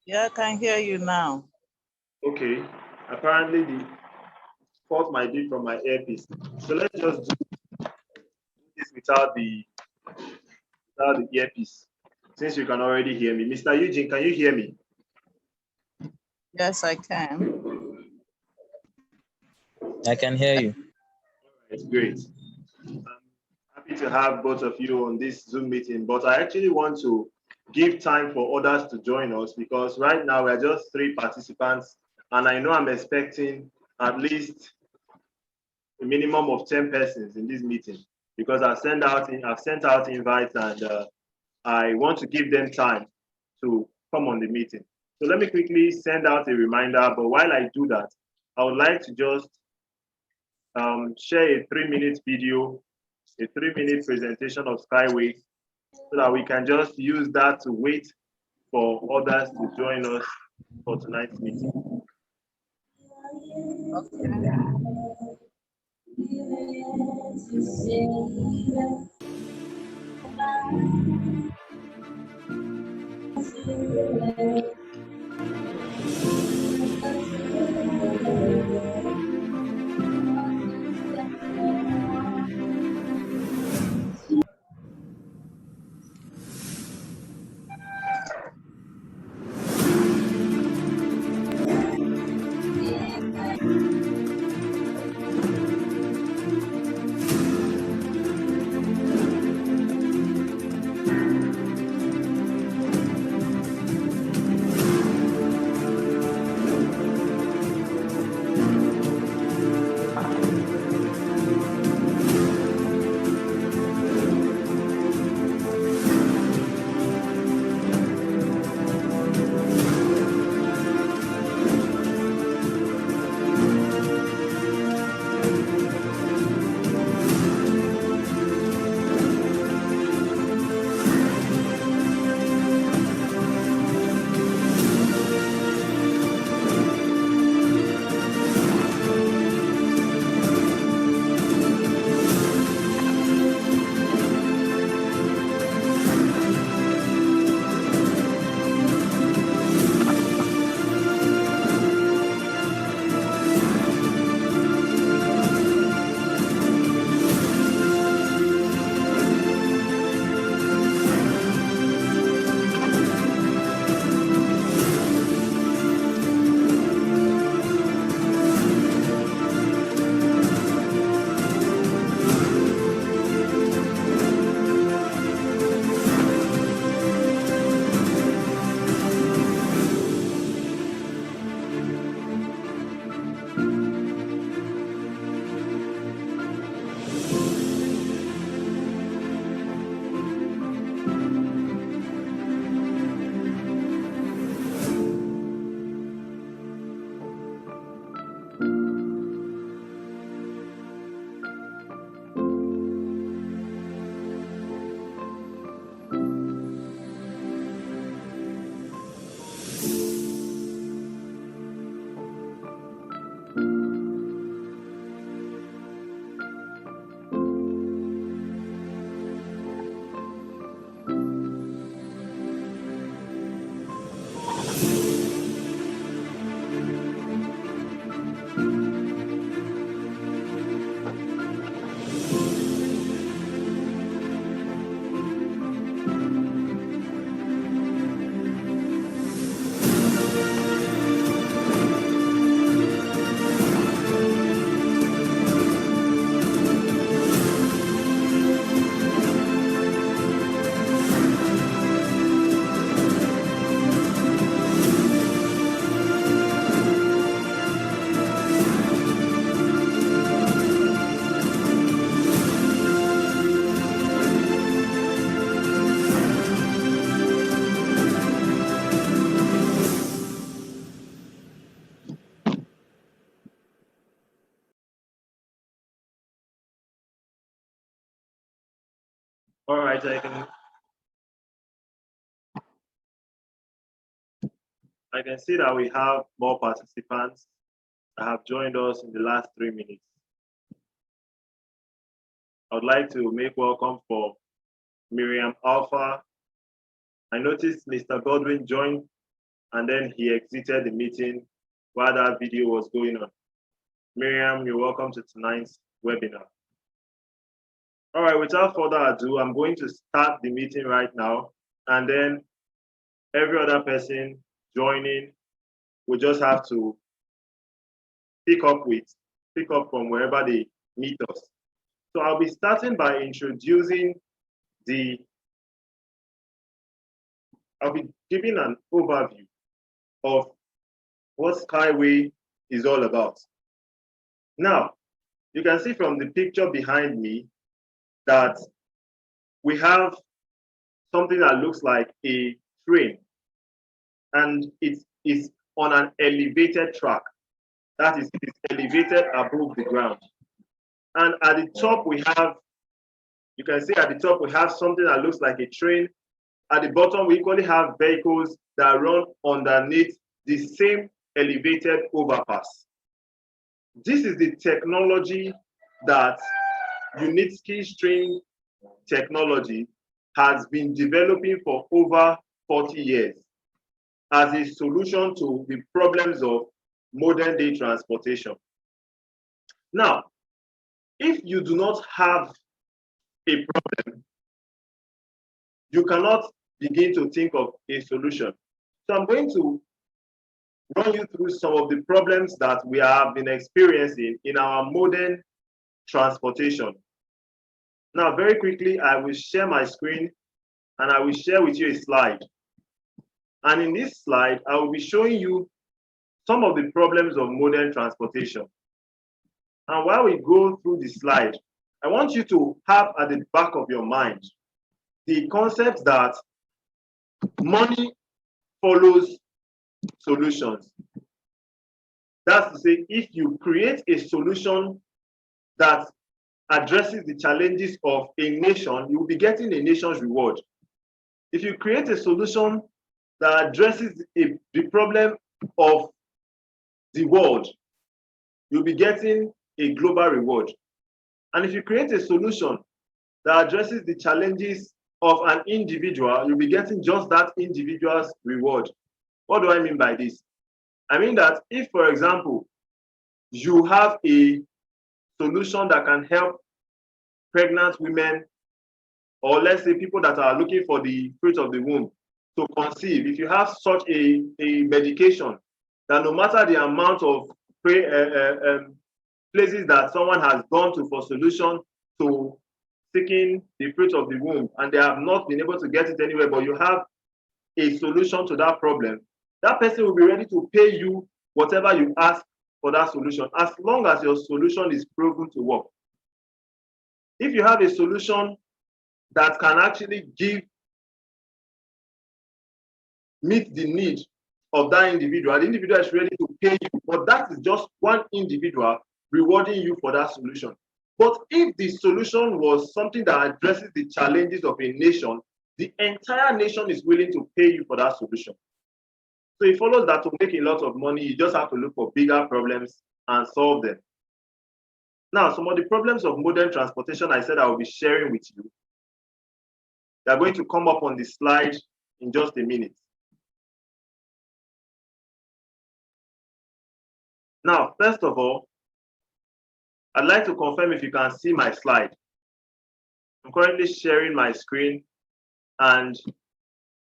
Yeah, I can hear you now. Okay. Apparently the fault might be from my earpiece. So let's just do this without the earpiece. Since you can already hear me. Mr. Eugene, can you hear me? Yes, I can. I can hear you. It's great. I'm happy to have both of you on this Zoom meeting, but I actually want to give time for others to join us because right now we're just 3 participants, and I know I'm expecting at least a minimum of 10 persons in this meeting because I've sent out invites, and I want to give them time to come on the meeting. So let me quickly send out a reminder. But while I do that, I would like to just share a 3-minute video, a 3-minute presentation of Skyway, so that we can just use that to wait for others to join us for tonight's meeting. Okay. All right, I can see that we have more participants that have joined us in the last 3 minutes. I would like to make welcome for Miriam Alpha. I noticed Mr. Godwin joined and then he exited the meeting while that video was going on. Miriam, you're welcome to tonight's webinar. All right, without further ado, I'm going to start the meeting right now, and then every other person joining will just have to pick up from wherever they meet us. So I'll be starting by introducing I'll be giving an overview of what Skyway is all about. Now, you can see from the picture behind me that we have something that looks like a train, and it is on an elevated track. That is, it is elevated above the ground. And at the top we have, you can see at the top we have something that looks like a train. At the bottom, we equally have vehicles that run underneath the same elevated overpass. This is the technology that Unitsky string technology has been developing for over 40 years as a solution to the problems of modern day transportation. Now, if you do not have a problem, you cannot begin to think of a solution. So I'm going to run you through some of the problems that we have been experiencing in our modern transportation. Now, very quickly, I will share my screen and I will share with you a slide. And in this slide, I will be showing you some of the problems of modern transportation. And while we go through the slide, I want you to have at the back of your mind the concept that money follows solutions. That's to say, if you create a solution that addresses the challenges of a nation, you will be getting a nation's reward. If you create a solution that addresses the problem of the world, you'll be getting a global reward. And if you create a solution that addresses the challenges of an individual, you'll be getting just that individual's reward. What do I mean by this? I mean that if, for example, you have a solution that can help pregnant women, or let's say people that are looking for the fruit of the womb to conceive, if you have such a medication that no matter the amount of places that someone has gone to for solution to seeking the fruit of the womb, and they have not been able to get it anywhere, but you have a solution to that problem, that person will be ready to pay you whatever you ask for that solution, as long as your solution is proven to work. If you have a solution that can actually meet the need of that individual, the individual is ready to pay you, but that is just one individual rewarding you for that solution. But if the solution was something that addresses the challenges of a nation, the entire nation is willing to pay you for that solution. So it follows that to make a lot of money, you just have to look for bigger problems and solve them. Now, some of the problems of modern transportation I said I will be sharing with you, they are going to come up on the slide in just a minute. Now, first of all, I'd like to confirm if you can see my slide. I'm currently sharing my screen, and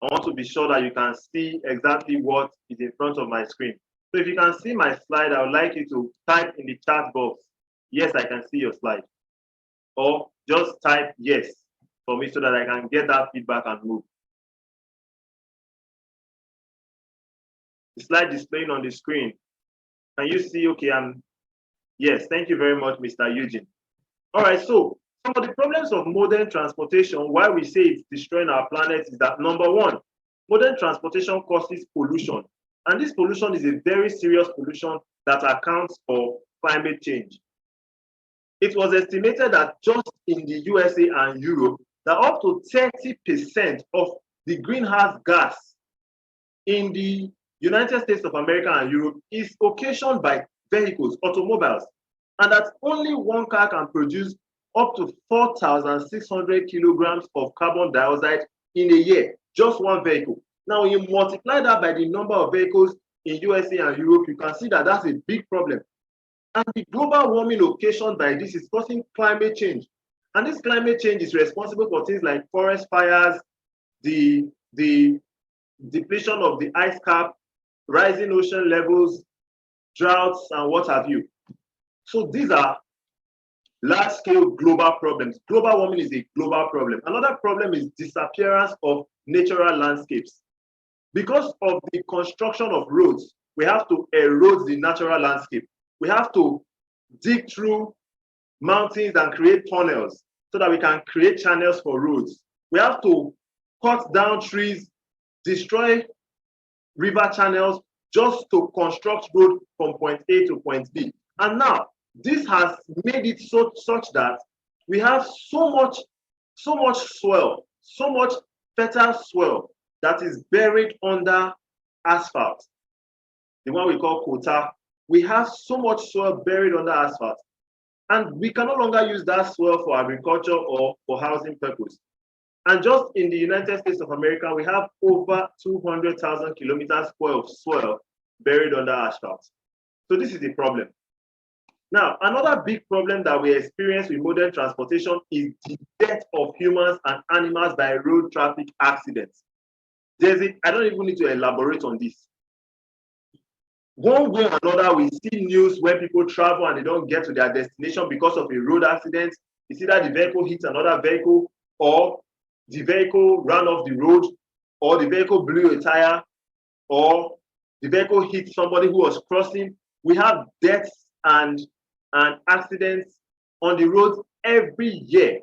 I want to be sure that you can see exactly what is in front of my screen. So if you can see my slide, I would like you to type in the chat box, yes, I can see your slide. Or just type yes for me so that I can get that feedback and move. The slide displaying on the screen. Can you see, okay, yes, thank you very much, Mr. Eugene. All right, so some of the problems of modern transportation, why we say it's destroying our planet, is that number one, modern transportation causes pollution. And this pollution is a very serious pollution that accounts for climate change. It was estimated that just in the USA and Europe, that up to 30% of the greenhouse gas in the United States of America and Europe is occasioned by vehicles, automobiles, and that only one car can produce up to 4,600 kilograms of carbon dioxide in a year, just one vehicle. Now, when you multiply that by the number of vehicles in USA and Europe, you can see that that's a big problem. And the global warming occasioned by this is causing climate change. And this climate change is responsible for things like forest fires, the depletion of the ice cap, rising ocean levels, droughts, and what have you. So these are large-scale global problems. Global warming is a global problem. Another problem is disappearance of natural landscapes. Because of the construction of roads, we have to erode the natural landscape. We have to dig through mountains and create tunnels so that we can create channels for roads. We have to cut down trees, destroy river channels just to construct road from point A to point B. And now, this has made it such that we have so much soil, so much fertile soil that is buried under asphalt, the one we call quota. We have so much soil buried under asphalt, and we can no longer use that soil for agriculture or for housing purpose. And just in the United States of America, we have over 200,000 kilometers square of soil buried under asphalt. So this is the problem. Now, another big problem that we experience with modern transportation is the death of humans and animals by road traffic accidents. I don't even need to elaborate on this. One way or another, we see news where people travel and they don't get to their destination because of a road accident. It's either the vehicle hits another vehicle, or the vehicle ran off the road, or the vehicle blew a tire, or the vehicle hit somebody who was crossing. We have deaths and accidents on the roads every year.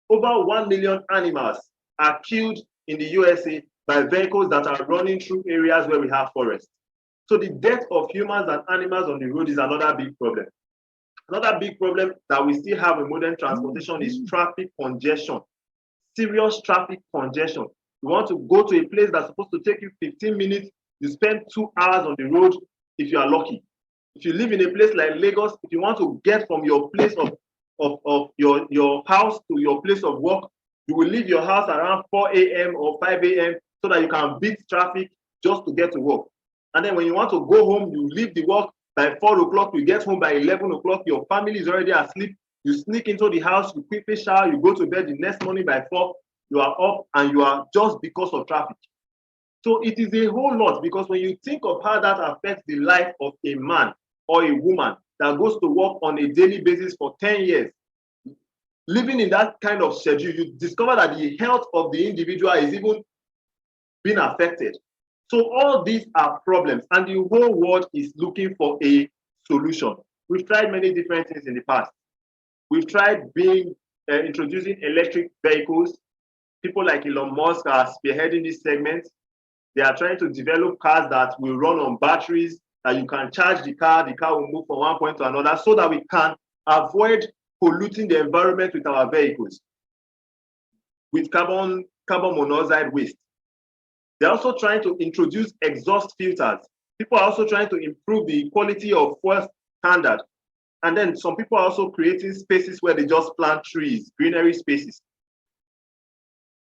Over 1 million animals are killed in the USA by vehicles that are running through areas where we have forests. So the death of humans and animals on the road is another big problem. Another big problem that we still have in modern transportation is traffic congestion. Serious traffic congestion. You want to go to a place that's supposed to take you 15 minutes, you spend 2 hours on the road if you are lucky. If you live in a place like Lagos, if you want to get from your place of your house to your place of work, you will leave your house around 4 a.m. or 5 a.m. so that you can beat traffic just to get to work. And then when you want to go home, you leave the work by 4 o'clock, you get home by 11 o'clock, your family is already asleep, you sneak into the house, you quickly shower, you go to bed the next morning by 4, you are up, and you are just because of traffic. So it is a whole lot, because when you think of how that affects the life of a man or a woman that goes to work on a daily basis for 10 years, living in that kind of schedule, you discover that the health of the individual is even being affected. So all these are problems, and the whole world is looking for a solution. We've tried many different things in the past. We've tried introducing electric vehicles. People like Elon Musk are spearheading this segment. They are trying to develop cars that will run on batteries, that you can charge the car will move from one point to another, so that we can avoid polluting the environment with our vehicles, with carbon monoxide waste. They're also trying to introduce exhaust filters. People are also trying to improve the quality of fuel standard. And then some people are also creating spaces where they just plant trees, greenery spaces.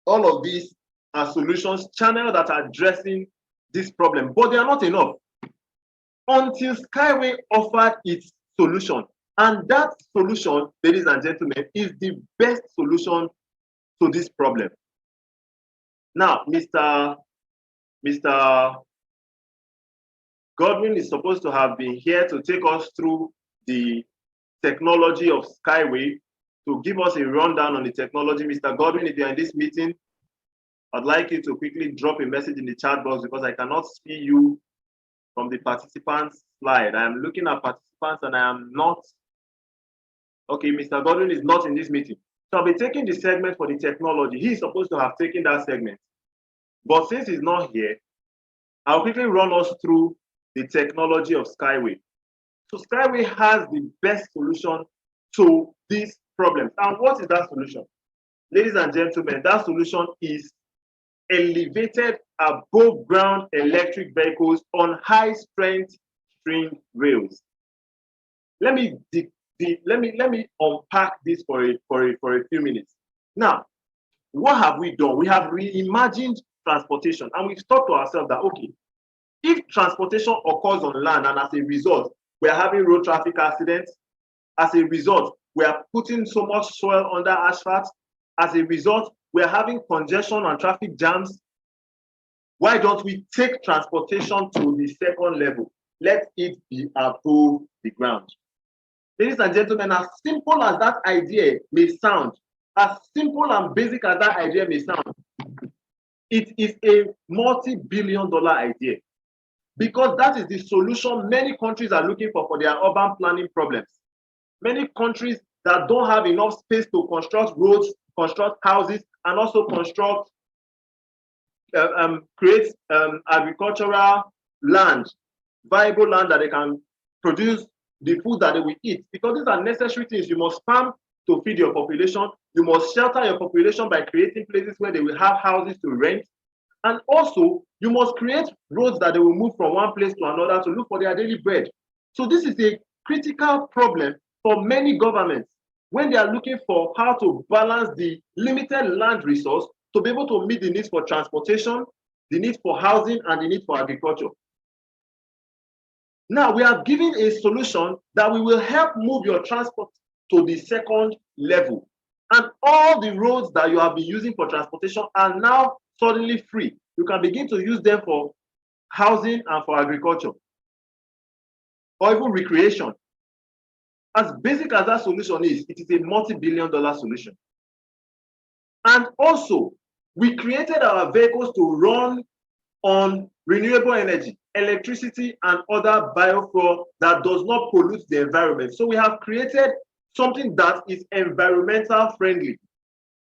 All of these are solutions, channels that are addressing this problem, but they are not enough. Until Skyway offered its solution. And that solution, ladies and gentlemen, is the best solution to this problem. Now, Mr. Godwin is supposed to have been here to take us through the technology of Skyway, to give us a rundown on the technology. Mr. Godwin, if you're in this meeting, I'd like you to quickly drop a message in the chat box, because I cannot see you from the participants slide. I am looking at participants and I am not. Okay, Mr. Godwin is not in this meeting. So I'll be taking the segment for the technology. He's supposed to have taken that segment. But since he's not here, I'll quickly run us through the technology of Skyway. So Skyway has the best solution to these problems. And what is that solution? Ladies and gentlemen, that solution is elevated above ground electric vehicles on high strength string rails. Let me unpack this for a few minutes. Now, what have we done? We have reimagined transportation. And we've thought to ourselves that, okay, if transportation occurs on land and as a result, we are having road traffic accidents, as a result, we are putting so much soil under asphalt, as a result, we are having congestion and traffic jams, why don't we take transportation to the second level? Let it be above the ground. Ladies and gentlemen, as simple as that idea may sound, as simple and basic as that idea may sound, it is a multi-billion-dollar idea, because that is the solution many countries are looking for their urban planning problems. Many countries that don't have enough space to construct roads, construct houses, and also construct, create agricultural land, viable land that they can produce the food that they will eat, because these are necessary things. You must farm to feed your population. You must shelter your population by creating places where they will have houses to rent. And also, you must create roads that they will move from one place to another to look for their daily bread. So this is a critical problem for many governments when they are looking for how to balance the limited land resource to be able to meet the needs for transportation, the need for housing, and the need for agriculture. Now, we are giving a solution that we will help move your transport to the second level. And all the roads that you have been using for transportation are now suddenly free. You can begin to use them for housing and for agriculture, or even recreation. As basic as that solution is, it is a multi-billion-dollar solution. And also, we created our vehicles to run on renewable energy, electricity, and other biofuel that does not pollute the environment. So we have created something that is environmental friendly.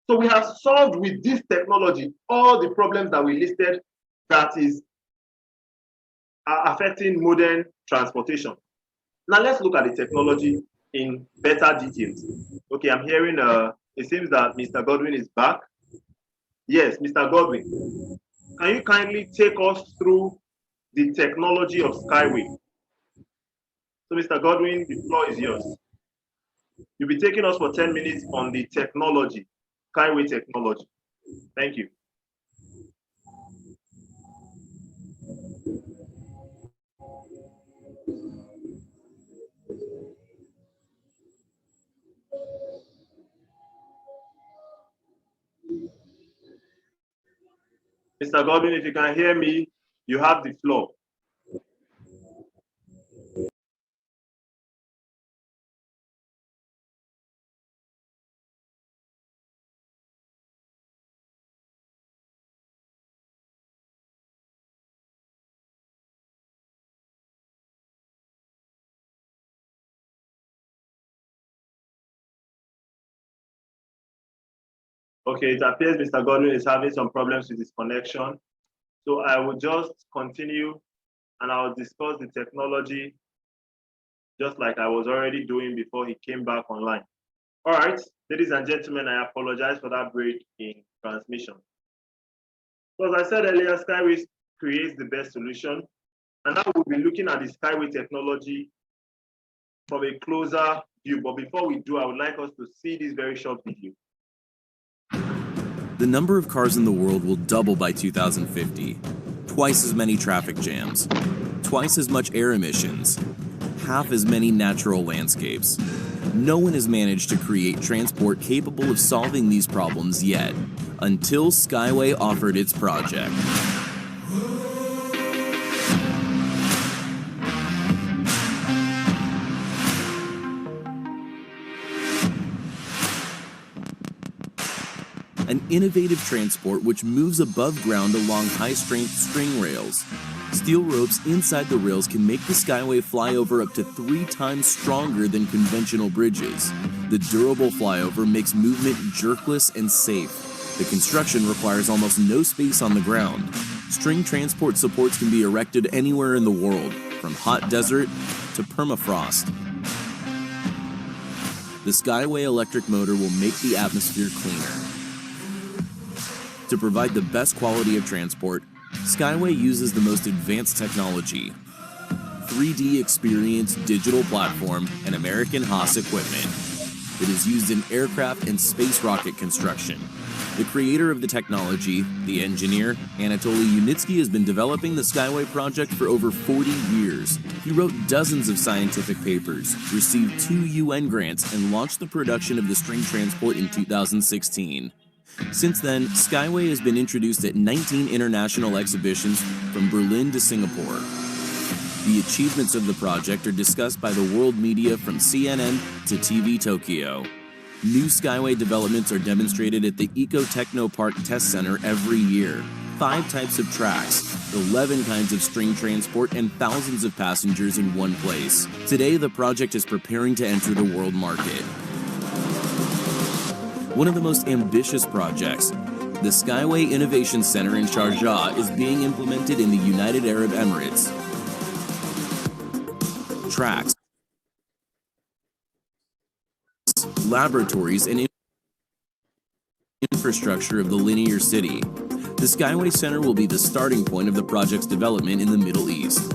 So we have solved with this technology all the problems that we listed that is affecting modern transportation. Now let's look at the technology in better details. Okay, I'm hearing, it seems that Mr. Godwin is back. Yes, Mr. Godwin, can you kindly take us through the technology of Skyway? So Mr. Godwin, the floor is yours. You'll be taking us for 10 minutes on the technology, Skyway technology. Thank you. Mr. Godwin, if you can hear me, you have the floor. Okay, it appears Mr. Godwin is having some problems with his connection. So I will just continue and I'll discuss the technology just like I was already doing before he came back online. All right, ladies and gentlemen, I apologize for that break in transmission. So as I said earlier, Skyway creates the best solution. And now we'll be looking at the Skyway technology from a closer view. But before we do, I would like us to see this very short video. The number of cars in the world will double by 2050. Twice as many traffic jams, twice as much air emissions, half as many natural landscapes. No one has managed to create transport capable of solving these problems yet, until Skyway offered its project. An innovative transport which moves above ground along high-strength string rails. Steel ropes inside the rails can make the Skyway flyover up to 3 times stronger than conventional bridges. The durable flyover makes movement jerkless and safe. The construction requires almost no space on the ground. String transport supports can be erected anywhere in the world, from hot desert to permafrost. The Skyway electric motor will make the atmosphere cleaner. To provide the best quality of transport, Skyway uses the most advanced technology, 3D Experience digital platform, and American Haas equipment. It is used in aircraft and space rocket construction, The creator of the technology, the engineer, Anatoly Yunitsky, has been developing the Skyway project for over 40 years. He wrote dozens of scientific papers, received 2 UN grants, and launched the production of the string transport in 2016. Since then, Skyway has been introduced at 19 international exhibitions from Berlin to Singapore. The achievements of the project are discussed by the world media from CNN to TV Tokyo. New Skyway developments are demonstrated at the Eco Techno Park Test Center every year. 5 types of tracks, 11 kinds of string transport, and thousands of passengers in one place. Today, the project is preparing to enter the world market. One of the most ambitious projects, the Skyway Innovation Center in Sharjah, is being implemented in the United Arab Emirates. Tracks, laboratories, and infrastructure of the linear city. The Skyway Center will be the starting point of the project's development in the Middle East.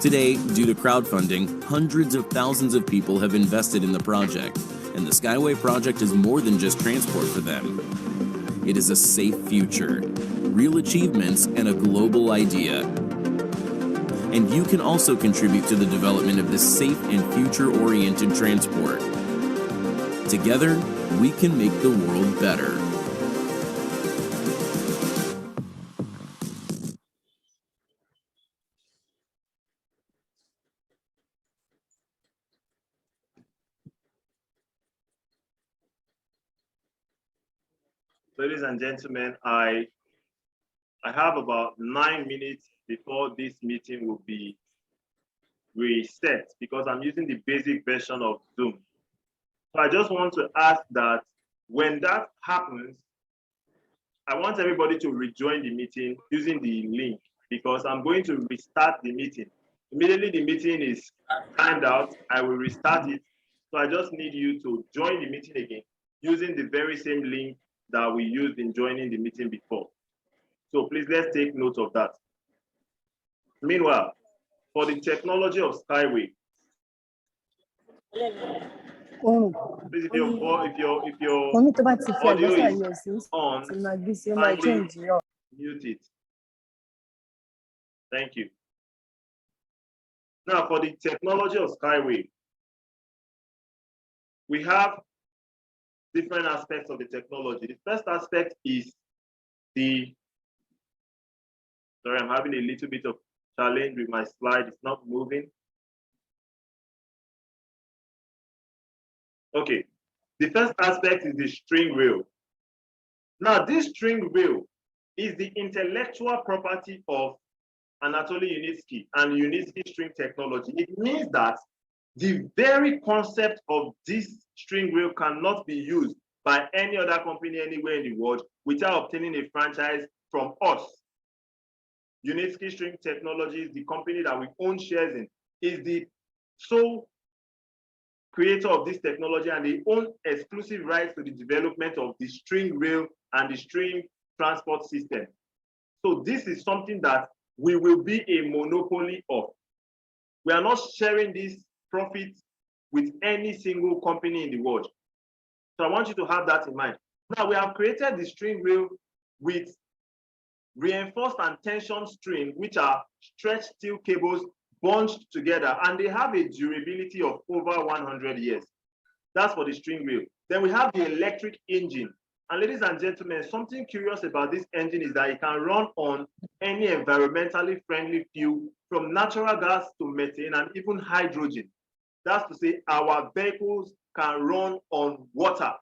Today, due to crowdfunding, hundreds of thousands of people have invested in the project, and the Skyway project is more than just transport for them. It is a safe future, real achievements, and a global idea. And you can also contribute to the development of this safe and future-oriented transport. Together, we can make the world better. Ladies and gentlemen, I have about 9 minutes before this meeting will be reset because I'm using the basic version of Zoom. So I just want to ask that when that happens, I want everybody to rejoin the meeting using the link because I'm going to restart the meeting. Immediately the meeting is timed out, I will restart it. So I just need you to join the meeting again using the very same link that we used in joining the meeting before. So please, let's take note of that. Meanwhile, for the technology of Skyway, please, if your audio is on, kindly mute it. Thank you. Now, for the technology of Skyway, we have different aspects of the technology. The first aspect is sorry, I'm having a little bit of challenge with my slide. It's not moving. Okay, the first aspect is the string wheel. Now, this string wheel is the intellectual property of Anatoly Yunitsky and Yunitsky string technology. It means that the very concept of this string wheel cannot be used by any other company anywhere in the world without obtaining a franchise from us. Yunitsky String Technologies, the company that we own shares in, is the sole creator of this technology, and they own exclusive rights to the development of the string rail and the string transport system. So this is something that we will be a monopoly of. We are not sharing this profit with any single company in the world. So I want you to have that in mind. Now, we have created the string rail with reinforced and tension string, which are stretched steel cables bunched together, and they have a durability of over 100 years. That's for the string wheel. Then we have the electric engine. And ladies and gentlemen, something curious about this engine is that it can run on any environmentally friendly fuel, from natural gas to methane and even hydrogen. That's to say, our vehicles can run on water.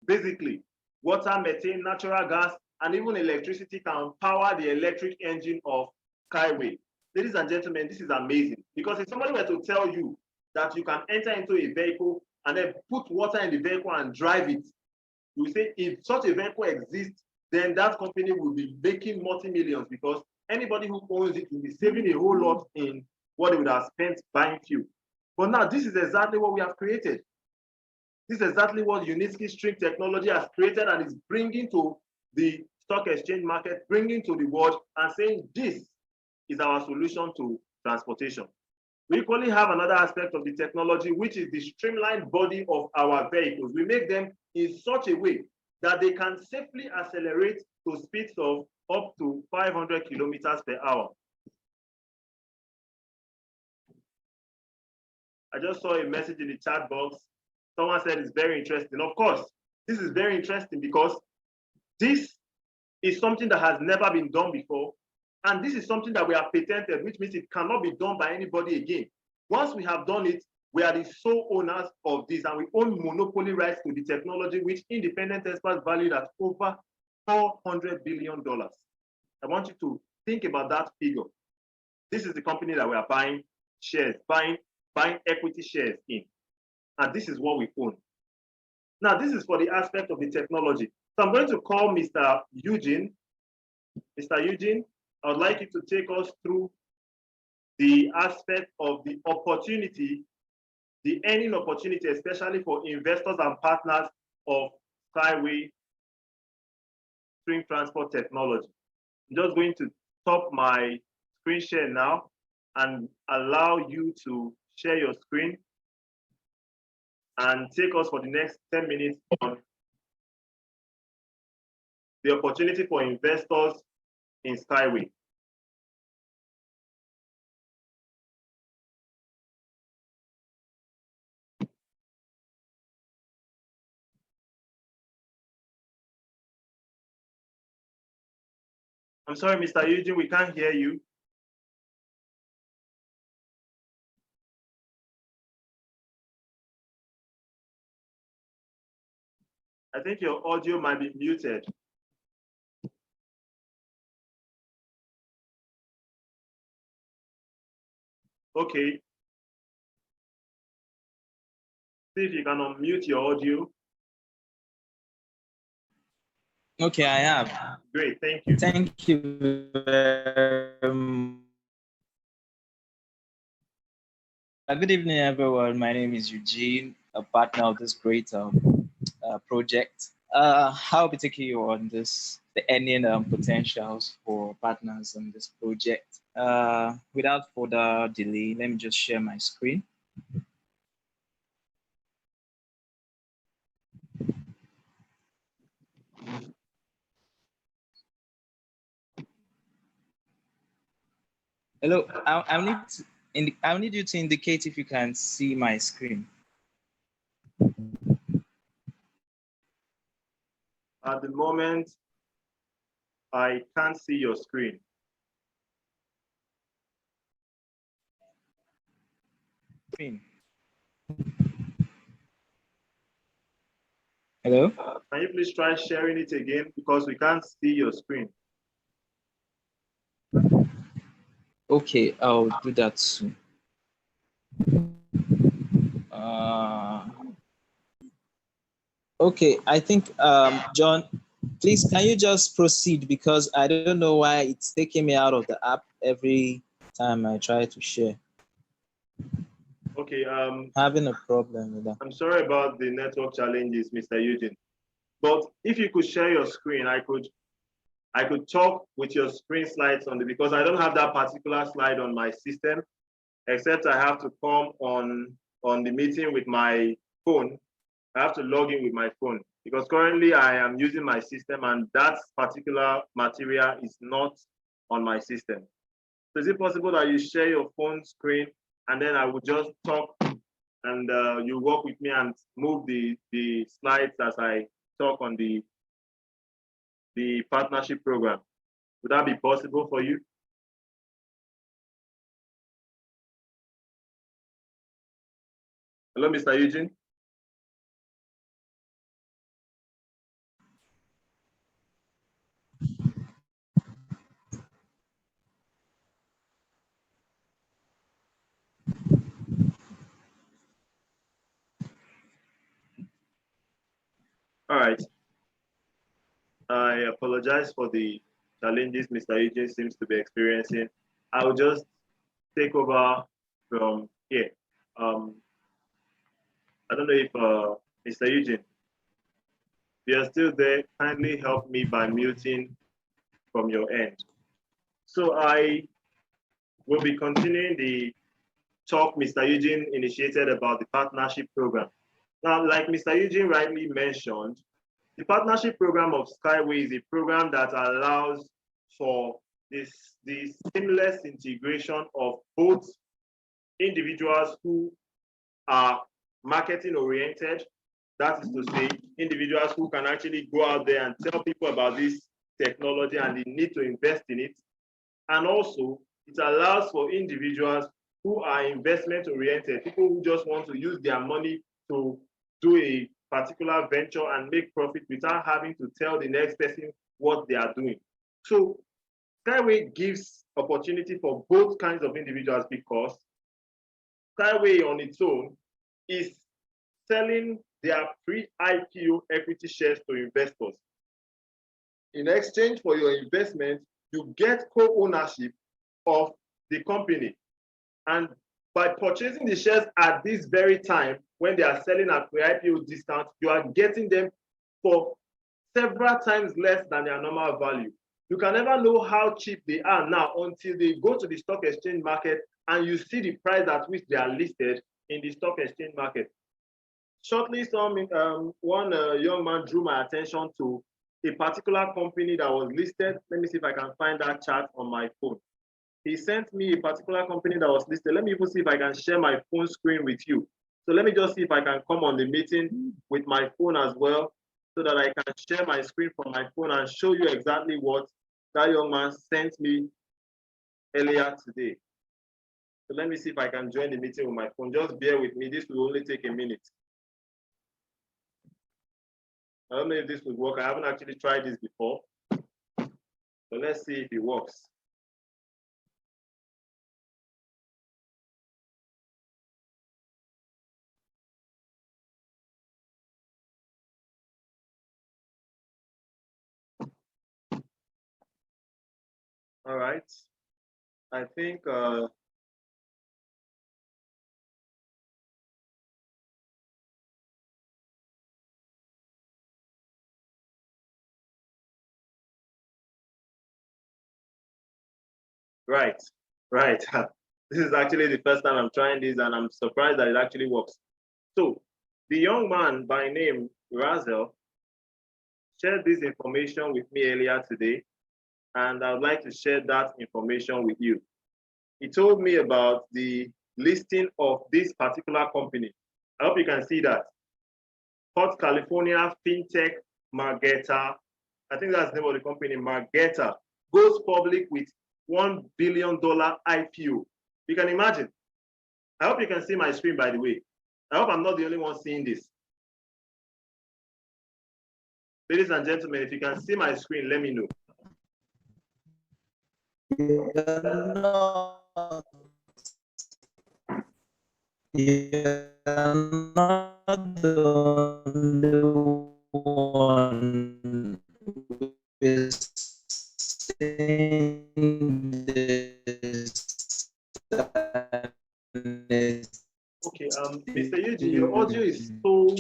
Basically, water, methane, natural gas, and even electricity can power the electric engine of Skyway. Ladies and gentlemen, this is amazing, because if somebody were to tell you that you can enter into a vehicle and then put water in the vehicle and drive it, you say if such a vehicle exists, then that company will be making multi-millions, because anybody who owns it will be saving a whole lot in what they would have spent buying fuel. But now this is exactly what we have created. This is exactly what Yunitsky String Technology has created and is bringing to the stock exchange market, bringing to the world and saying this is our solution to transportation. We equally have another aspect of the technology, which is the streamlined body of our vehicles. We make them in such a way that they can safely accelerate to speeds of up to 500 kilometers per hour. I just saw a message in the chat box. Someone said it's very interesting. Of course, this is very interesting because this is something that has never been done before. And this is something that we have patented, which means it cannot be done by anybody again. Once we have done it, we are the sole owners of this, and we own monopoly rights to the technology, which independent experts valued at over $400 billion. I want you to think about that figure. This is the company that we are buying shares, buying equity shares in. And this is what we own. Now, this is for the aspect of the technology. So I'm going to call Mr. Eugene. Mr. Eugene, I would like you to take us through the aspect of the opportunity, the earning opportunity, especially for investors and partners of Skyway string transport technology. I'm just going to stop my screen share now and allow you to share your screen and take us for the next 10 minutes on the opportunity for investors in Skyway. I'm sorry, Mr. Eugene, we can't hear you. I think your audio might be muted. Okay. See if you can unmute your audio. Okay, I have. Great, thank you. Thank you very much. Good evening, everyone. My name is Eugene, a partner of this great project. I'll be taking you on this, the earning potentials for partners on this project. Without further delay, let me just share my screen. Hello, I'll need you to indicate if you can see my screen. At the moment, I can't see your screen. Hello? Can you please try sharing it again because we can't see your screen? Okay, I'll do that soon. Okay, I think, John, please, can you just proceed because I don't know why it's taking me out of the app every time I try to share. Okay. Having a problem with that. I'm sorry about the network challenges, Mr. Eugene. But if you could share your screen, I could talk with your screen slides on it because I don't have that particular slide on my system, except I have to come on the meeting with my phone. I have to log in with my phone because currently I am using my system and that particular material is not on my system. So is it possible that you share your phone screen and then I will just talk and you work with me and move the slides as I talk on the partnership program? Would that be possible for you? Hello, Mr. Eugene. All right. I apologize for the challenges Mr. Eugene seems to be experiencing. I'll just take over from here. I don't know if Mr. Eugene, if you're still there, kindly help me by muting from your end. So I will be continuing the talk Mr. Eugene initiated about the partnership program. Now, like Mr. Eugene rightly mentioned, The partnership program of Skyway is a program that allows for the seamless integration of both individuals who are marketing oriented, that is to say, individuals who can actually go out there and tell people about this technology and the need to invest in it. And also, it allows for individuals who are investment oriented, people who just want to use their money to do a particular venture and make profit without having to tell the next person what they are doing. So Skyway gives opportunity for both kinds of individuals because Skyway on its own is selling their pre-IPO equity shares to investors. In exchange for your investment, you get co-ownership of the company. And by purchasing the shares at this very time, when they are selling at pre-IPO discount, you are getting them for several times less than their normal value. You can never know how cheap they are now until they go to the stock exchange market and you see the price at which they are listed in the stock exchange market. Shortly, one young man drew my attention to a particular company that was listed. Let me see if I can find that chart on my phone. He sent me a particular company that was listed. Let me even see if I can share my phone screen with you. So let me just see if I can come on the meeting with my phone as well, so that I can share my screen from my phone and show you exactly what that young man sent me earlier today. So let me see if I can join the meeting with my phone. Just bear with me. This will only take a minute. I don't know if this would work. I haven't actually tried this before. So let's see if it works. All right. I think right. This is actually the first time I'm trying this, and I'm surprised that it actually works. So the young man by name Razel shared this information with me earlier today, and I would like to share that information with you. He told me about the listing of this particular company. I hope you can see that. Hot California FinTech Margeta, I think that's the name of the company, Margeta, goes public with $1 billion IPO. You can imagine. I hope you can see my screen, by the way. I hope I'm not the only one seeing this. Ladies and gentlemen, if you can see my screen, let me know. You're not the only one who is saying this. Okay, Mr. Eugene, your audio is so.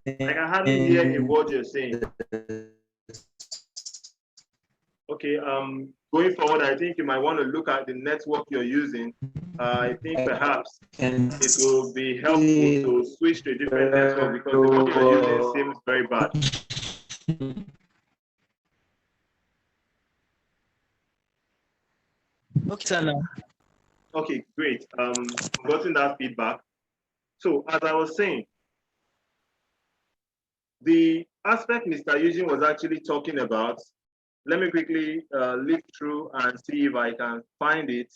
I can hardly hear a word you're saying. Okay, going forward, I think you might want to look at the network you're using. I think perhaps it will be helpful to switch to a different network because the one you're using seems very bad. Okay, Okay, great. Gotten that feedback. So as I was saying, the aspect Mr. Eugene was actually talking about, let me quickly look through and see if I can find it.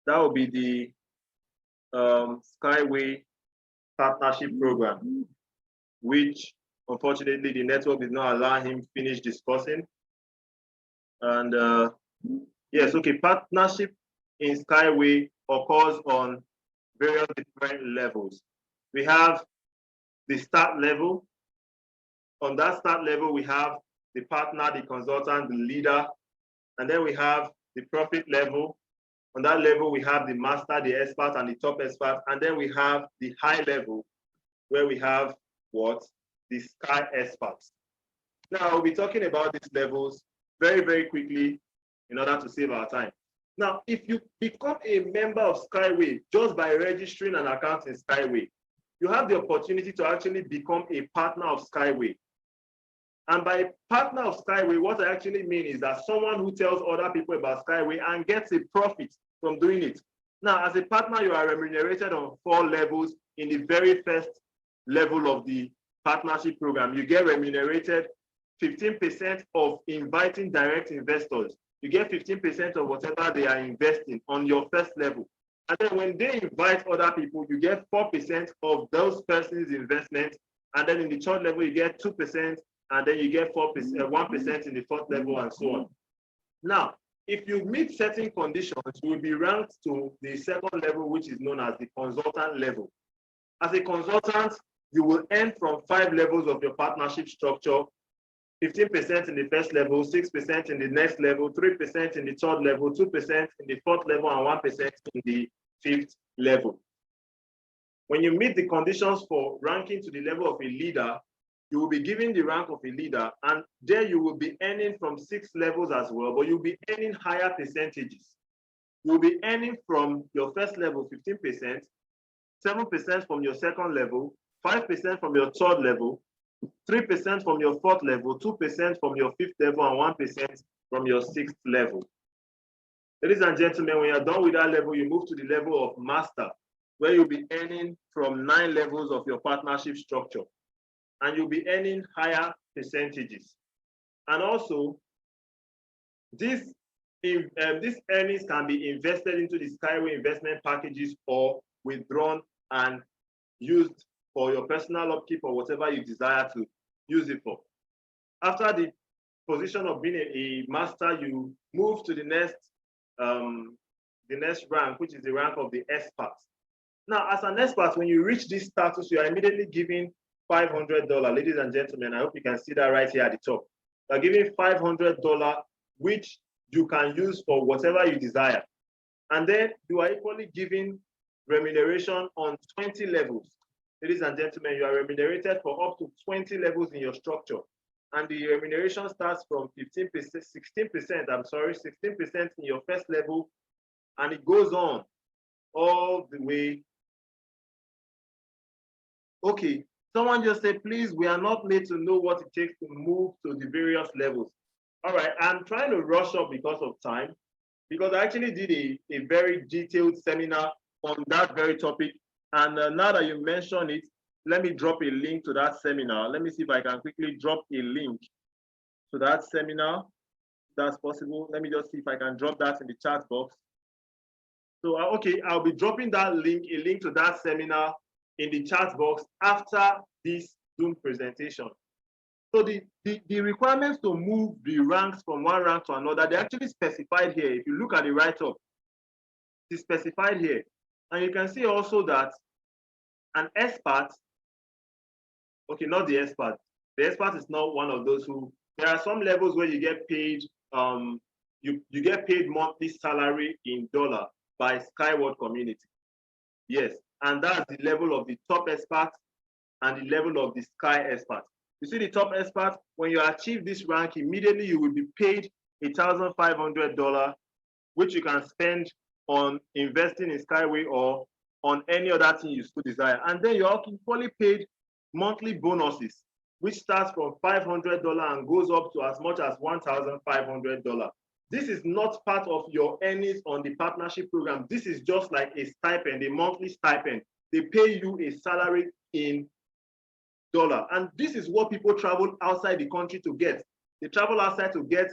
That will be the Skyway partnership program, which unfortunately the network did not allow him finish discussing. And yes, okay, partnership in Skyway occurs on various different levels. We have the start level. On that start level, we have the partner, the consultant, the leader, and then we have the profit level. On that level, we have the master, the expert, and the top expert, and then we have the high level, where we have what? The Sky experts. Now, we'll be talking about these levels very, very quickly in order to save our time. Now, if you become a member of Skyway just by registering an account in Skyway, you have the opportunity to actually become a partner of Skyway. And by partner of Skyway, what I actually mean is that someone who tells other people about Skyway and gets a profit from doing it. Now, as a partner, you are remunerated on 4 levels. In the very first level of the partnership program, you get remunerated 15% of inviting direct investors. You get 15% of whatever they are investing on your first level. And then when they invite other people, you get 4% of those persons' investment. And then in the third level, you get 2%, and then you get 1% in the fourth level, and so on. Now, if you meet certain conditions, you will be ranked to the second level, which is known as the consultant level. As a consultant, you will earn from 5 levels of your partnership structure: 15% in the first level, 6% in the next level, 3% in the third level, 2% in the fourth level, and 1% in the fifth level. When you meet the conditions for ranking to the level of a leader, you will be given the rank of a leader, and there you will be earning from 6 levels as well, but you'll be earning higher percentages. You'll be earning from your first level 15%, 7% from your second level, 5% from your third level, 3% from your fourth level, 2% from your fifth level, and 1% from your sixth level. Ladies and gentlemen, when you're done with that level, you move to the level of master, where you'll be earning from 9 levels of your partnership structure, and you'll be earning higher percentages. And also, these earnings can be invested into the Skyway investment packages or withdrawn and used for your personal upkeep or whatever you desire to use it for. After the position of being a master, you move to the next rank, which is the rank of the expert. Now, as an expert, when you reach this status, you are immediately given $500. Ladies and gentlemen, I hope you can see that right here at the top. You are given $500, which you can use for whatever you desire. And then you are equally given remuneration on 20 levels. Ladies and gentlemen, you are remunerated for up to 20 levels in your structure. And the remuneration starts from 16% in your first level, and it goes on all the way. Okay, someone just said, please, we are not made to know what it takes to move to the various levels. All right, I'm trying to rush up because of time, because I actually did a very detailed seminar on that very topic. And now that you mention it, let me drop a link to that seminar. Let me see if I can quickly drop a link to that seminar. If that's possible. Let me just see if I can drop that in the chat box. So, okay, I'll be dropping that link, a link to that seminar in the chat box after this Zoom presentation. So the requirements to move the ranks from one rank to another, they're actually specified here. If you look at the write-up, it's specified here. And you can see also that an expert, okay, not the expert. The expert is not one of those who, there are some levels where you get paid, you get paid monthly salary in dollar by Skyward community. Yes, and that's the level of the top expert and the level of the Sky expert. You see the top expert, when you achieve this rank, immediately you will be paid $1,500, which you can spend on investing in Skyway or on any other thing you so desire. And then you're equally paid monthly bonuses, which starts from $500 and goes up to as much as $1,500. This is not part of your earnings on the partnership program. This is just like a stipend, a monthly stipend. They pay you a salary in dollar. And this is what people travel outside the country to get. They travel outside to get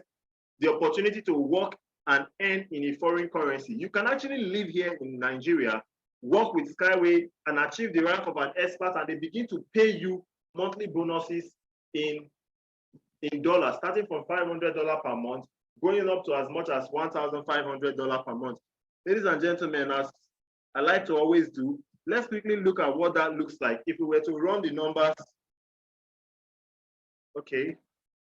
the opportunity to work and earn in a foreign currency. You can actually live here in Nigeria, work with Skyway, and achieve the rank of an expert, and they begin to pay you monthly bonuses in dollars, starting from $500 per month, going up to as much as $1,500 per month. Ladies and gentlemen, as I like to always do, let's quickly look at what that looks like. If we were to run the numbers, okay.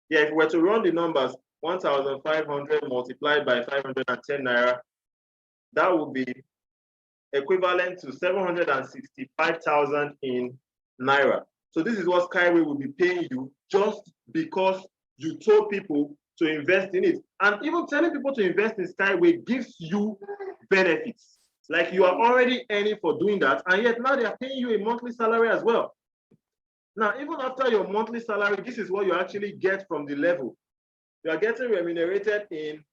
Yeah, if we were to run the numbers, 1,500 multiplied by 510 naira, that would be equivalent to 765,000 in naira. So this is what Skyway will be paying you just because you told people to invest in it. And even telling people to invest in Skyway gives you benefits. Like you are already earning for doing that, and yet now they are paying you a monthly salary as well. Now, even after your monthly salary, this is what you actually get from the level. You are getting remunerated in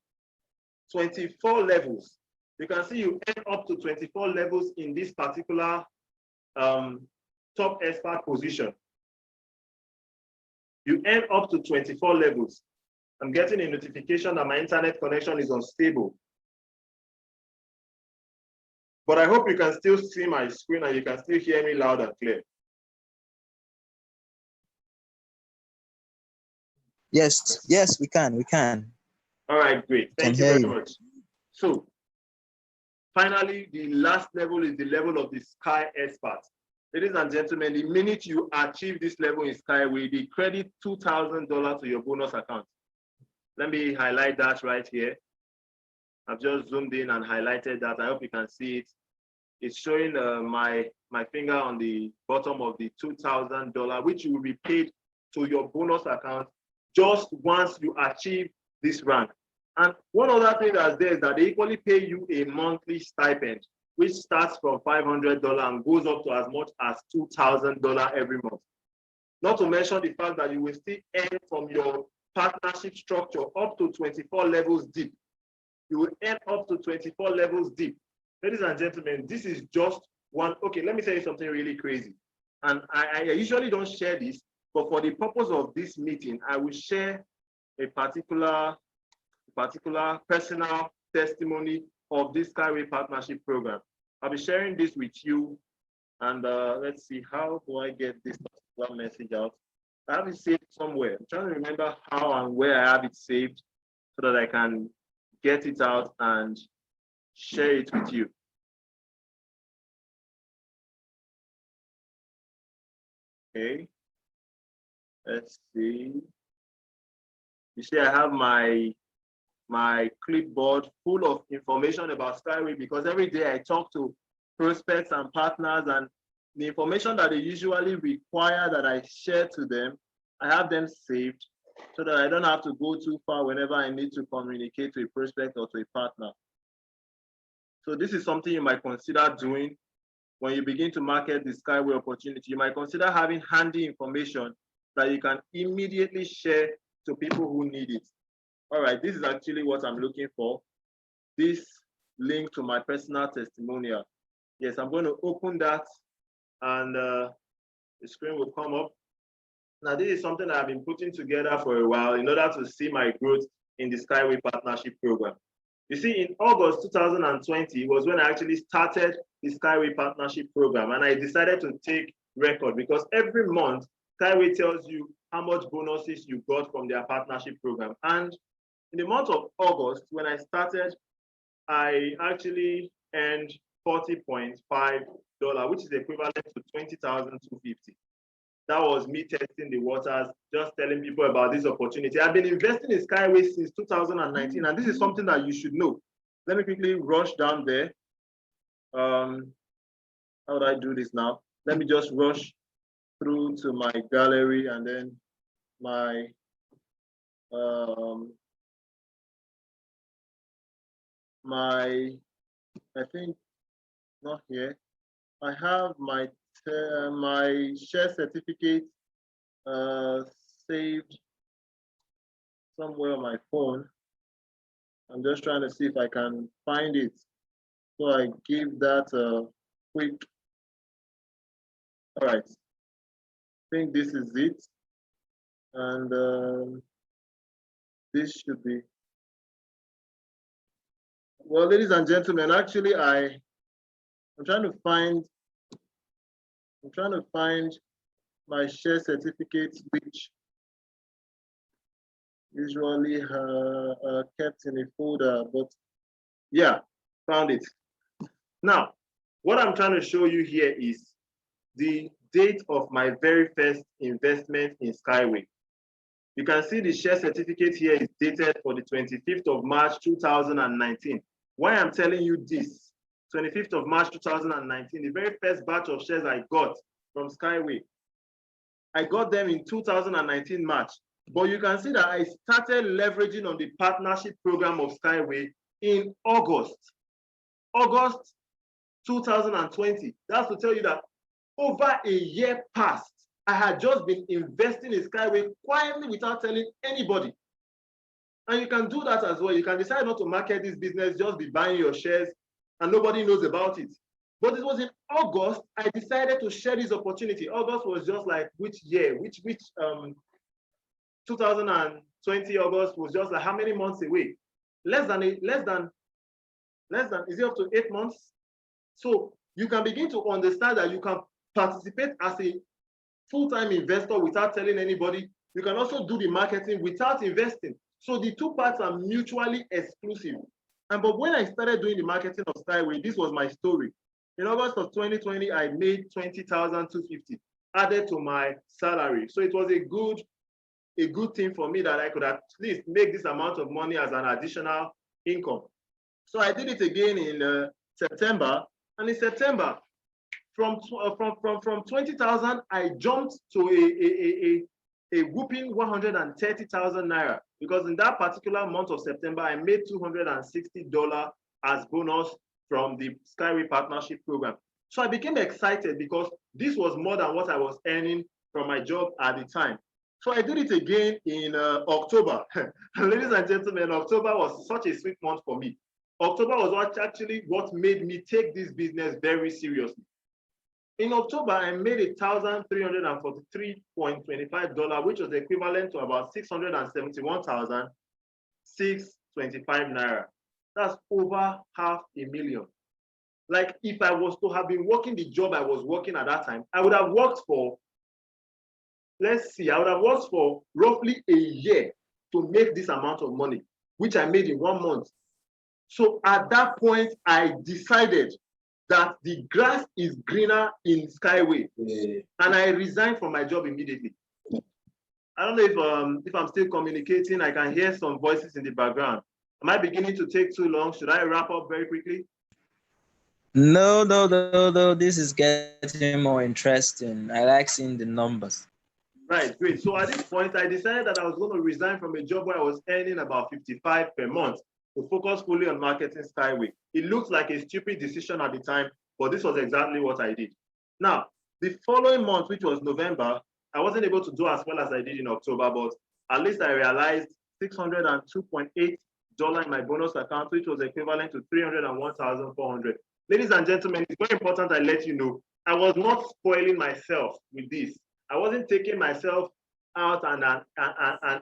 24 levels. You can see you earn up to 24 levels in this particular top expert position. You earn up to 24 levels. I'm getting a notification that my internet connection is unstable. But I hope you can still see my screen and you can still hear me loud and clear. Yes, we can. All right, great. Thank you very much. So finally, the last level is the level of the Sky Expert. Ladies and gentlemen, the minute you achieve this level in Skyway, they credit $2,000 to your bonus account. Let me highlight that right here. I've just zoomed in and highlighted that. I hope you can see it. It's showing my finger on the bottom of the $2,000, which will be paid to your bonus account just once you achieve this rank. And one other thing that's there is that they equally pay you a monthly stipend, which starts from $500 and goes up to as much as $2,000 every month. Not to mention the fact that you will still earn from your partnership structure up to 24 levels deep. You will earn up to 24 levels deep. Ladies and gentlemen, this is just one. Okay, let me tell you something really crazy. And I usually don't share this, but for the purpose of this meeting, I will share a particular personal testimony of this Skyway Partnership Program. I'll be sharing this with you. And let's see, how do I get this particular message out? I have it saved somewhere. I'm trying to remember how and where I have it saved so that I can get it out and share it with you. Okay, let's see. You see, I have my clipboard full of information about Skyway because every day I talk to prospects and partners, and the information that they usually require that I share to them, I have them saved so that I don't have to go too far whenever I need to communicate to a prospect or to a partner. So this is something you might consider doing when you begin to market the Skyway opportunity. You might consider having handy information that you can immediately share to people who need it. All right, this is actually what I'm looking for. This link to my personal testimonial. Yes, I'm going to open that and the screen will come up. Now, this is something I've been putting together for a while in order to see my growth in the Skyway Partnership Program. You see, in August 2020 was when I actually started the Skyway Partnership Program, and I decided to take record because every month, Skyway tells you how much bonuses you got from their partnership program. And in the month of August, when I started, I actually earned $40.5, which is equivalent to $20,250. That was me testing the waters, just telling people about this opportunity. I've been investing in Skyway since 2019, and this is something that you should know. Let me quickly rush down there. How would I do this now? Let me just rush through to my gallery and then my I think not here. I have my share certificate saved somewhere on my phone. I'm just trying to see if I can find it. So I give that a quick. All right. I think this is it. And this should be. Well, ladies and gentlemen, actually, I'm trying to find my share certificates, which usually kept in a folder, but yeah, found it. Now, what I'm trying to show you here is the date of my very first investment in Skyway. You can see the share certificate here is dated for the 25th of March, 2019. Why I'm telling you this, 25th of March, 2019, the very first batch of shares I got from Skyway, I got them in 2019 March. But you can see that I started leveraging on the partnership program of Skyway in August 2020. That's to tell you that over a year passed. I had just been investing in Skyway quietly without telling anybody. And you can do that as well. You can decide not to market this business, just be buying your shares and nobody knows about it. But it was in August, I decided to share this opportunity. August was just like, which year? 2020 August was just like how many months away? Less than, is it up to 8 months? So you can begin to understand that you can participate as a full-time investor without telling anybody. You can also do the marketing without investing. So the two parts are mutually exclusive. But when I started doing the marketing of Skyway, this was my story. In August of 2020, I made $20,250 added to my salary. So it was a good thing for me that I could at least make this amount of money as an additional income. So I did it again in September. And in September, from 20,000, I jumped to a whooping 130,000 naira, because in that particular month of September, I made $260 as bonus from the Skyway partnership program. So I became excited because this was more than what I was earning from my job at the time. So I did it again in October. Ladies and gentlemen, October was such a sweet month for me. October was what made me take this business very seriously. In October, I made $1,343.25, which was equivalent to about 671,625 naira. That's over $500,000. Like if I was to have been working the job I was working at that time, I would have worked for, I would have worked for roughly a year to make this amount of money, which I made in 1 month. So at that point, I decided that the grass is greener in Skyway, and I resigned from my job immediately. I don't know if I'm still communicating. I can hear some voices in the background. Am I beginning to take too long? Should I wrap up very quickly? No. This is getting more interesting. I like seeing the numbers. Right, great. So at this point, I decided that I was going to resign from a job where I was earning about 55 per month to focus fully on marketing Skyway. It looked like a stupid decision at the time, but this was exactly what I did. Now, the following month, which was November, I wasn't able to do as well as I did in October, but at least I realized $602.8 in my bonus account, which was equivalent to 301,400. Ladies and gentlemen, it's very important I let you know, I was not spoiling myself with this. I wasn't taking myself out and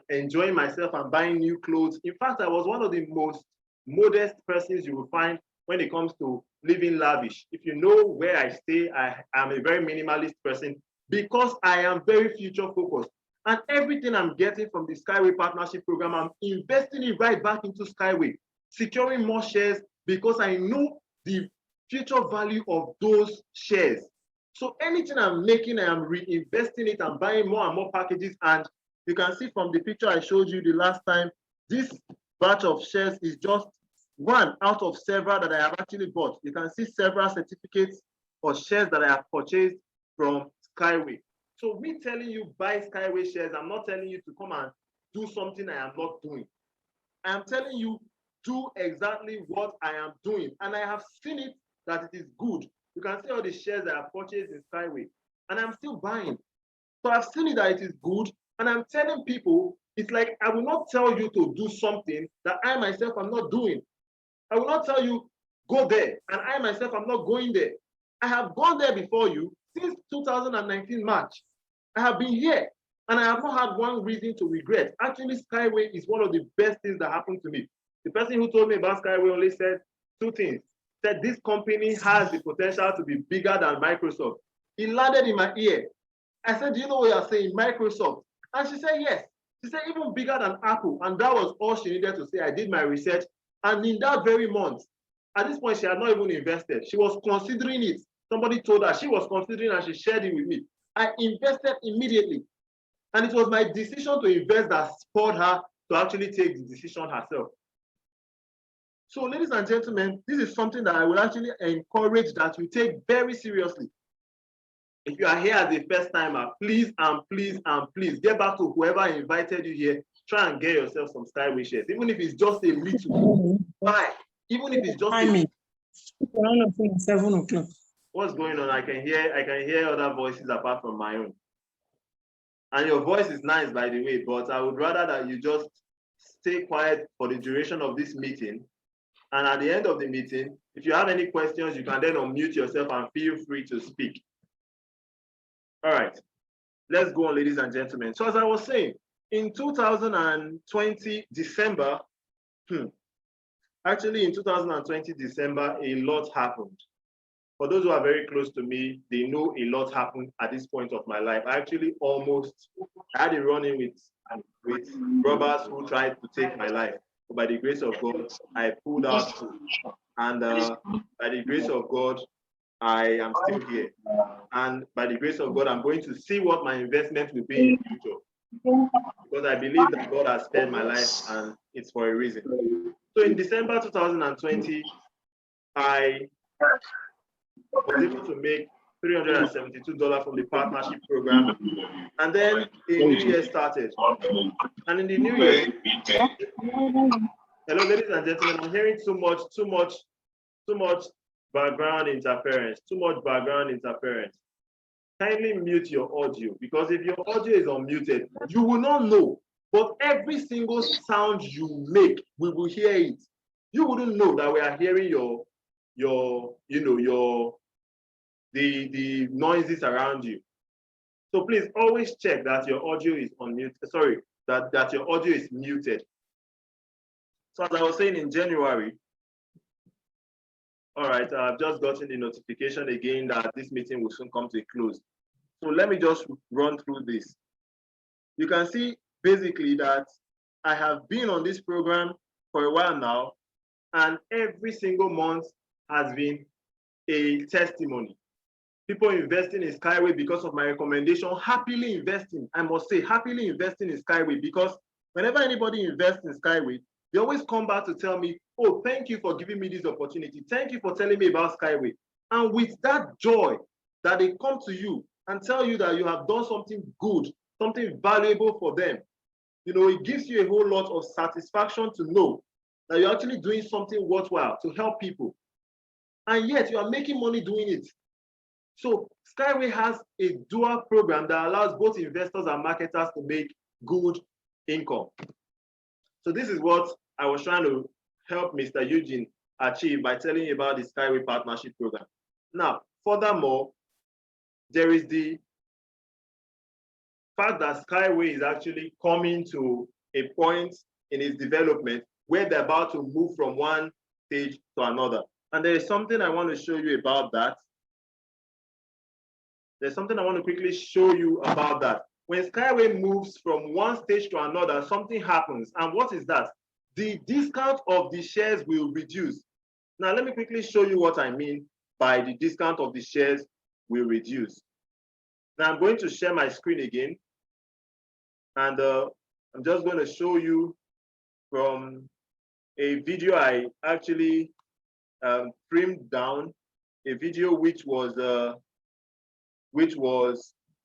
enjoying myself and buying new clothes. In fact, I was one of the most modest persons you will find when it comes to living lavish. If you know where I stay, I am a very minimalist person because I am very future focused. And everything I'm getting from the Skyway partnership program, I'm investing it right back into Skyway, securing more shares because I know the future value of those shares. So anything I'm making, I am reinvesting it and buying more and more packages. And you can see from the picture I showed you the last time, this batch of shares is just one out of several that I have actually bought. You can see several certificates or shares that I have purchased from Skyway. So me telling you buy Skyway shares, I'm not telling you to come and do something I am not doing. I am telling you do exactly what I am doing. And I have seen it that it is good. You can see all the shares that I purchased in Skyway, and I'm still buying. So I've seen it that it is good, and I'm telling people, it's like I will not tell you to do something that I myself am not doing. I will not tell you, go there, and I myself am not going there. I have gone there before you since 2019 March. I have been here, and I have not had one reason to regret. Actually, Skyway is one of the best things that happened to me. The person who told me about Skyway only said two things. Said this company has the potential to be bigger than Microsoft. It landed in my ear. I said, do you know what you're saying, Microsoft? And she said, yes. She said, even bigger than Apple. And that was all she needed to say. I did my research. And in that very month, at this point, she had not even invested. She was considering it. Somebody told her she was considering and she shared it with me. I invested immediately. And it was my decision to invest that spurred her to actually take the decision herself. So, ladies and gentlemen, this is something that I will actually encourage that you take very seriously. If you are here as a first timer, please and please and please get back to whoever invited you here. Try and get yourself some Skyway shares, even if it's just a little. Why? Even if it's just a little. Around of 7 o'clock. What's going on? I can hear other voices apart from my own. And your voice is nice, by the way, but I would rather that you just stay quiet for the duration of this meeting. And at the end of the meeting, if you have any questions, you can then unmute yourself and feel free to speak. All right, let's go on, ladies and gentlemen. So as I was saying, in 2020 December, actually in 2020 December, a lot happened. For those who are very close to me, they know a lot happened at this point of my life. I actually I had a run-in with robbers who tried to take my life. But by the grace of God, I pulled out, and by the grace of God, I am still here. And by the grace of God, I'm going to see what my investment will be in the future. Because I believe that God has spared my life, and it's for a reason. So in December 2020, I was able to make $372 from the partnership program. And then a new year started. And in the new year, hello, ladies and gentlemen, I'm hearing too much background interference, Kindly mute your audio, because if your audio is unmuted, you will not know. But every single sound you make, we will hear it. You wouldn't know that we are hearing the noises around you. So please always check that your audio is unmuted. Sorry, that your audio is muted. So as I was saying, in January, all right, I've just gotten the notification again that this meeting will soon come to a close. So let me just run through this. You can see basically that I have been on this program for a while now, and every single month has been a testimony. People investing in Skyway because of my recommendation, happily investing. I must say, happily investing in Skyway, because whenever anybody invests in Skyway, they always come back to tell me, oh, thank you for giving me this opportunity. Thank you for telling me about Skyway. And with that joy that they come to you and tell you that you have done something good, something valuable for them, it gives you a whole lot of satisfaction to know that you're actually doing something worthwhile to help people. And yet you are making money doing it. So Skyway has a dual program that allows both investors and marketers to make good income. So this is what I was trying to help Mr. Eugene achieve by telling you about the Skyway partnership program. Now, furthermore, there is the fact that Skyway is actually coming to a point in its development where they're about to move from one stage to another. And there is something I want to show you about that. There's something I want to quickly show you about that. When Skyway moves from one stage to another, something happens. And what is that? The discount of the shares will reduce. Now, let me quickly show you what I mean by the discount of the shares will reduce. Now, I'm going to share my screen again. And I'm just going to show you from a video I actually trimmed down, a video which was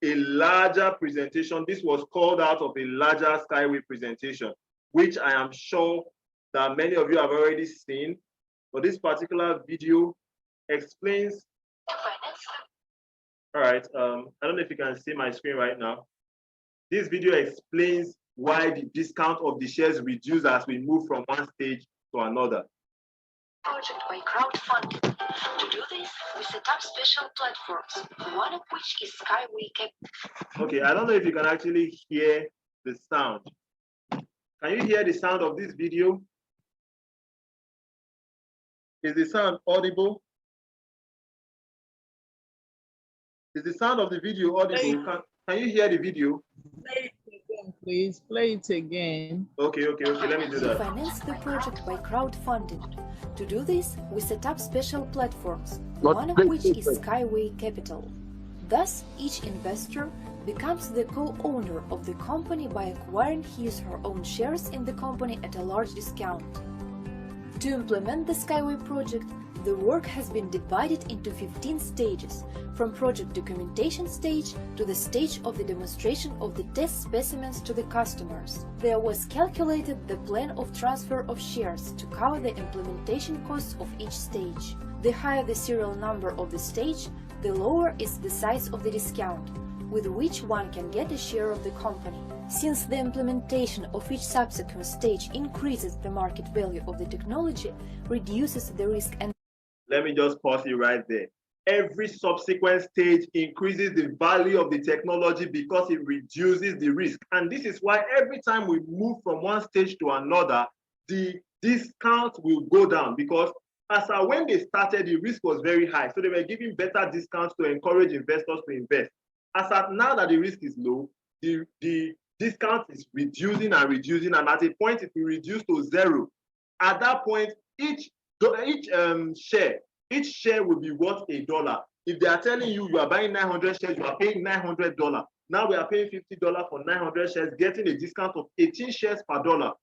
a larger presentation. This was called out of a larger Skyway presentation, which I am sure that many of you have already seen. But this particular video explains. All right, I don't know if you can see my screen right now. This video explains why the discount of the shares reduce as we move from one stage to another. Project by crowdfunding. To do this, we set up special platforms, one of which is Skyway. Okay, I don't know if you can actually hear the sound. Can you hear the sound of this video? Is the sound audible? Is the sound of the video audible? Can you hear the video? Play it again, please. Play it again. Okay, let me do that. We finance the project by crowdfunding. To do this, we set up special platforms, one of which is Skyway Capital. Thus, each investor becomes the co-owner of the company by acquiring his or her own shares in the company at a large discount. To implement the Skyway project, the work has been divided into 15 stages, from project documentation stage to the stage of the demonstration of the test specimens to the customers. There was calculated the plan of transfer of shares to cover the implementation costs of each stage. The higher the serial number of the stage, the lower is the size of the discount, with which one can get a share of the company. Since the implementation of each subsequent stage increases the market value of the technology, reduces the risk and... Let me just pause you right there. Every subsequent stage increases the value of the technology because it reduces the risk. And this is why every time we move from one stage to another, the discount will go down, because when they started, the risk was very high. So they were giving better discounts to encourage investors to invest. Now that the risk is low, the discount is reducing and reducing, and at a point it will reduce to zero. At that point, each share will be worth $1. If they are telling you are buying 900 shares, you are paying $900. Now we are paying $50 for 900 shares, getting a discount of 18 shares per dollar.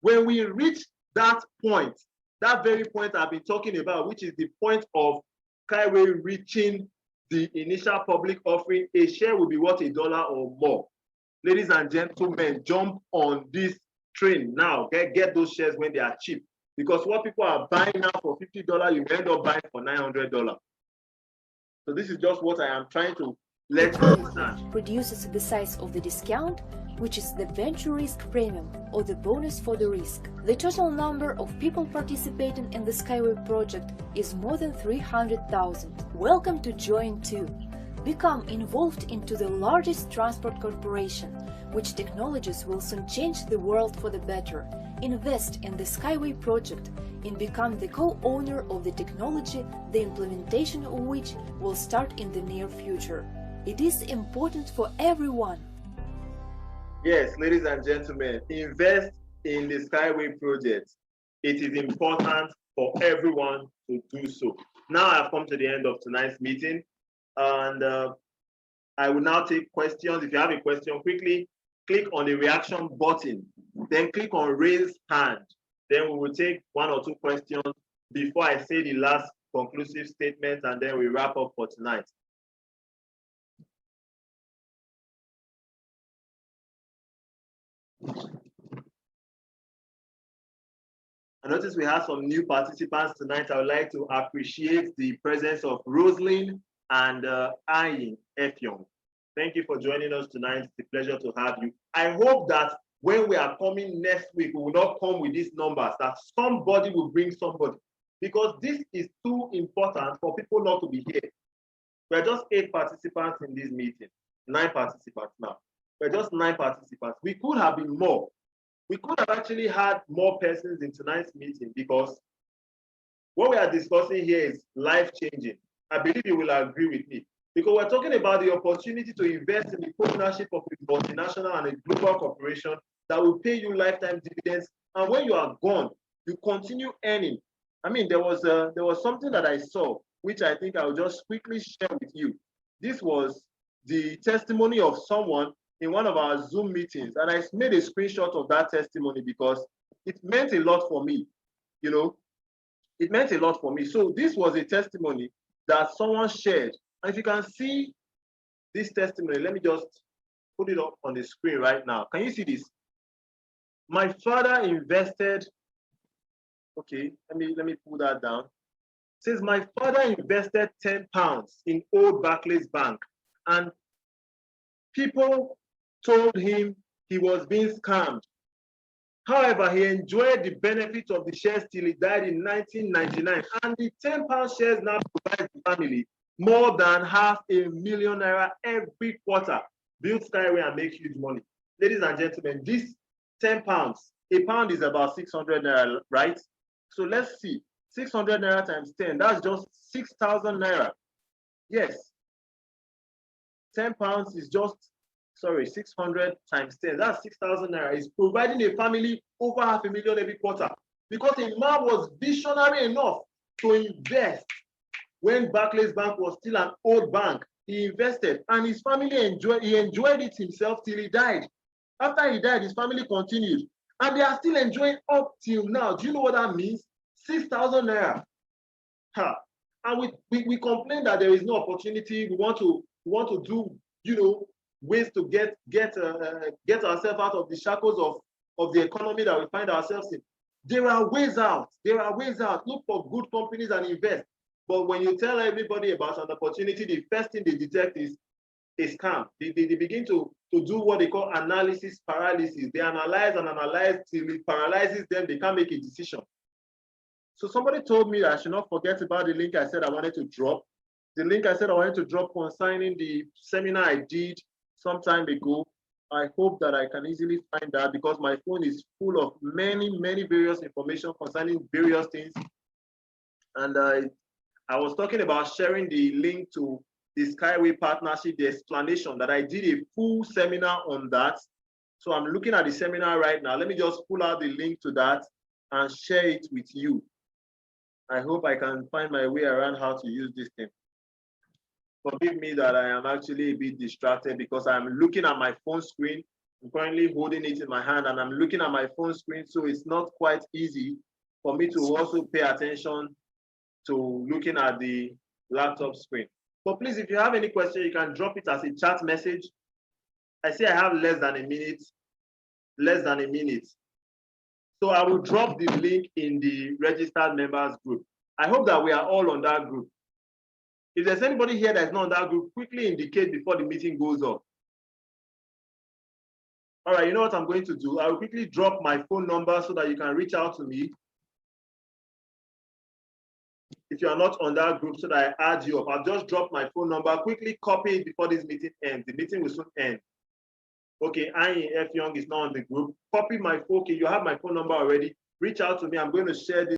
When we reach that point, that very point I've been talking about, which is the point of Skyway reaching the initial public offering, a share will be worth $1 or more. Ladies and gentlemen, jump on this train now. Get those shares when they are cheap. Because what people are buying now for $50, you end up buying for $900. So this is just what I am trying to let you understand. Reduces the size of the discount, which is the venture risk premium, or the bonus for the risk. The total number of people participating in the Skyway project is more than 300,000. Welcome to Join 2. Become involved into the largest transport corporation, which technologies will soon change the world for the better. Invest in the Skyway project and become the co-owner of the technology, the implementation of which will start in the near future. It is important for everyone. Yes, ladies and gentlemen, invest in the Skyway project. It is important for everyone to do so. Now I've come to the end of tonight's meeting, and I will now take questions. If you have a question, quickly click on the reaction button, then click on raise hand. Then we will take one or two questions before I say the last conclusive statement, and then we wrap up for tonight. I notice we have some new participants tonight. I would like to appreciate the presence of Rosalind and Ayin Efyong. Thank you for joining us tonight. It's a pleasure to have you. I hope that when we are coming next week, we will not come with these numbers, that somebody will bring somebody, because this is too important for people not to be here. We're just 8 participants in this meeting, 9 participants now. We're just 9 participants. We could have been more. We could have actually had more persons in tonight's meeting, because what we are discussing here is life-changing. I believe you will agree with me, because we're talking about the opportunity to invest in the co-ownership of a multinational and a global corporation that will pay you lifetime dividends. And when you are gone, you continue earning. I mean, there was something that I saw, which I think I'll just quickly share with you. This was the testimony of someone in one of our Zoom meetings, and I made a screenshot of that testimony because it meant a lot for me. You know, it meant a lot for me. So this was a testimony that someone shared. And if you can see this testimony, let me just put it up on the screen right now. Can you see this? My father invested, okay, let me pull that down. It says my father invested £10 in old Barclays Bank, and people told him he was being scammed. However, he enjoyed the benefits of the shares till he died in 1999, and the £10 shares now provide the family more than £500,000 every quarter. Build Skyway and make huge money. Ladies and gentlemen, this £10, a pound is about 600 naira, right? So let's see, 600 naira times 10, that's just 6,000 naira. Yes, £10 is just, sorry, 600 times 10, that's 6,000 naira. Is providing a family over $500,000 every quarter, because a man was visionary enough to invest when Barclays Bank was still an old bank. He invested, and his family enjoyed it himself till he died. After he died, his family continued, and they are still enjoying up till now. Do you know what that means? 6,000 naira. Ha. And we complain that there is no opportunity. We want to do, ways to get ourselves out of the shackles of the economy that we find ourselves in. There are ways out. There are ways out. Look for good companies and invest. But when you tell everybody about an opportunity, the first thing they detect is a scam. They begin to do what they call analysis paralysis. They analyze and analyze till it paralyzes them. They can't make a decision. So somebody told me that I should not forget about the link I said I wanted to drop. The link I said I wanted to drop concerning the seminar I did some time ago. I hope that I can easily find that because my phone is full of many various information concerning various things. And I was talking about sharing the link to the Skyway partnership, the explanation that I did a full seminar on that. So I'm looking at the seminar right now. Let me just pull out the link to that and share it with you. I hope I can find my way around how to use this thing. Forgive me that I am actually a bit distracted because I'm looking at my phone screen. I'm currently holding it in my hand and I'm looking at my phone screen, so it's not quite easy for me to also pay attention to looking at the laptop screen. But please, if you have any question, you can drop it as a chat message. I see I have less than a minute. So I will drop the link in the registered members group. I hope that we are all on that group. If there's anybody here that's not on that group, quickly indicate before the meeting goes off. All right, you know what I'm going to do? I will quickly drop my phone number so that you can reach out to me. If you are not on that group, so that I add you up. I'll just drop my phone number, quickly copy it before this meeting ends. The meeting will soon end. Okay, F. Young is not on the group. Copy my phone. Okay, you have my phone number already. Reach out to me. I'm going to share this.